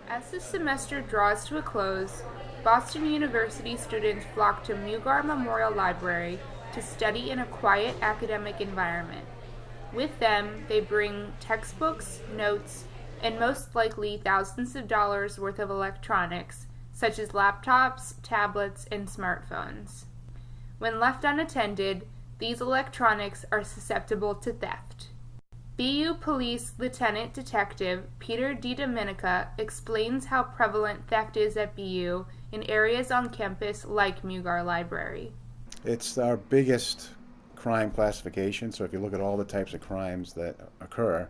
As the semester draws to a close, Boston University students flock to Mugar Memorial Library to study in a quiet academic environment. With them, they bring textbooks, notes, and most likely thousands of dollars worth of electronics, such as laptops, tablets, and smartphones. When left unattended, these electronics are susceptible to theft. BU Police Lieutenant Detective Peter DiDomenica explains how prevalent theft is at BU in areas on campus like Mugar Library. It's our biggest crime classification, so if you look at all the types of crimes that occur,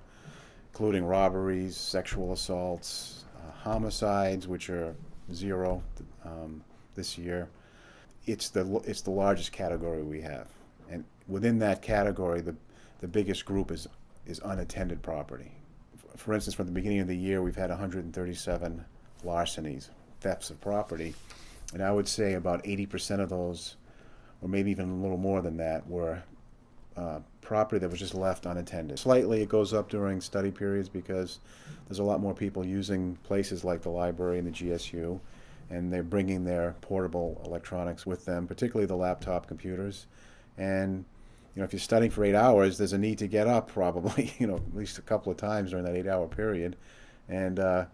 including robberies, sexual assaults, homicides, which are zero this year, it's the largest category we have. And within that category, the biggest group is unattended property. For instance, from the beginning of the year, we've had 137 larcenies, thefts of property, and I would say about 80% of those, or maybe even a little more than that, were property that was just left unattended. Slightly, it goes up during study periods because there's a lot more people using places like the library and the GSU, and they're bringing their portable electronics with them, particularly the laptop computers. And if you're studying for 8 hours, there's a need to get up probably, at least a couple of times during that 8-hour period. And I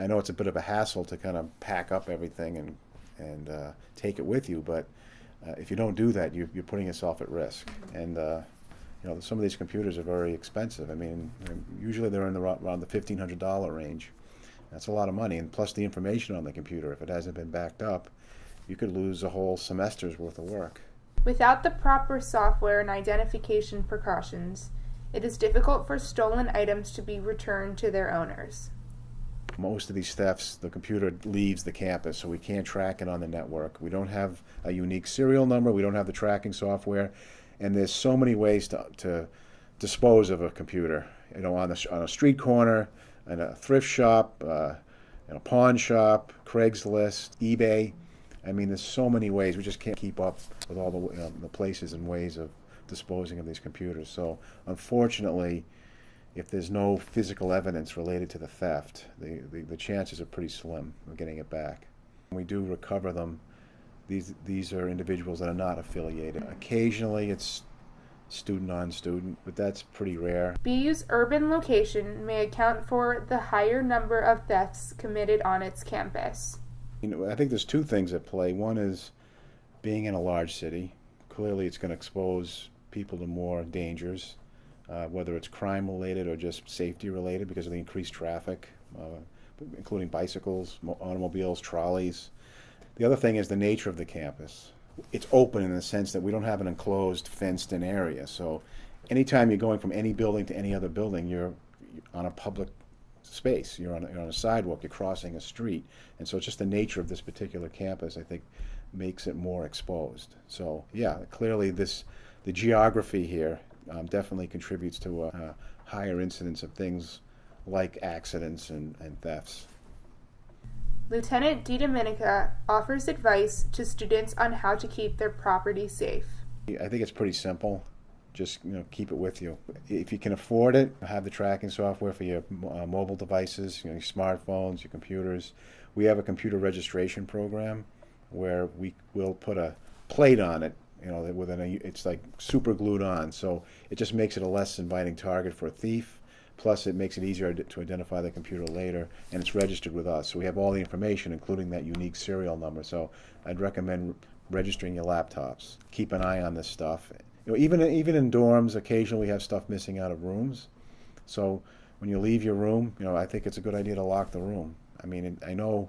know it's a bit of a hassle to kind of pack up everything and take it with you, but if you don't do that, you're putting yourself at risk. And some of these computers are very expensive. I mean, usually they're around the $1,500 range. That's a lot of money, and plus the information on the computer, if it hasn't been backed up, you could lose a whole semester's worth of work. Without the proper software and identification precautions, it is difficult for stolen items to be returned to their owners. Most of these thefts, the computer leaves the campus, so we can't track it on the network. We don't have a unique serial number. We don't have the tracking software. And there's so many ways to dispose of a computer. On a street corner, in a thrift shop, in a pawn shop, Craigslist, eBay. I mean, there's so many ways. We just can't keep up with all the places and ways of disposing of these computers. So, unfortunately, if there's no physical evidence related to the theft, the chances are pretty slim of getting it back. When we do recover them, these are individuals that are not affiliated. Occasionally, it's student on student, but that's pretty rare. BU's urban location may account for the higher number of thefts committed on its campus. I think there's two things at play. One is being in a large city. Clearly, it's going to expose people to more dangers, whether it's crime related or just safety related because of the increased traffic, including bicycles, automobiles, trolleys. The other thing is the nature of the campus. It's open in the sense that we don't have an enclosed, fenced-in area. So anytime you're going from any building to any other building, you're on a public space. You're on a sidewalk. You're crossing a street. And so it's just the nature of this particular campus, I think, makes it more exposed. So, yeah, clearly the geography here definitely contributes to a higher incidence of things like accidents and thefts. Lieutenant DiDomenica offers advice to students on how to keep their property safe. I think it's pretty simple. Just keep it with you. If you can afford it, have the tracking software for your mobile devices, your smartphones, your computers. We have a computer registration program where we will put a plate on it. It's like super glued on, so it just makes it a less inviting target for a thief. Plus, it makes it easier to identify the computer later, and it's registered with us. So we have all the information, including that unique serial number. So I'd recommend registering your laptops. Keep an eye on this stuff. Even in dorms, occasionally we have stuff missing out of rooms. So when you leave your room, I think it's a good idea to lock the room. I mean, I know,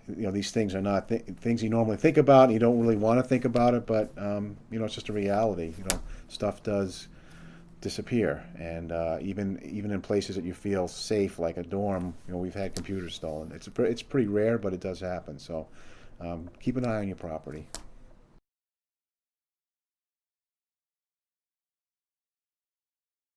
these things are not things you normally think about, and you don't really want to think about it, but it's just a reality. Stuff does disappear, and even in places that you feel safe, like a dorm, we've had computers stolen. It's pretty rare, but it does happen. So keep an eye on your property.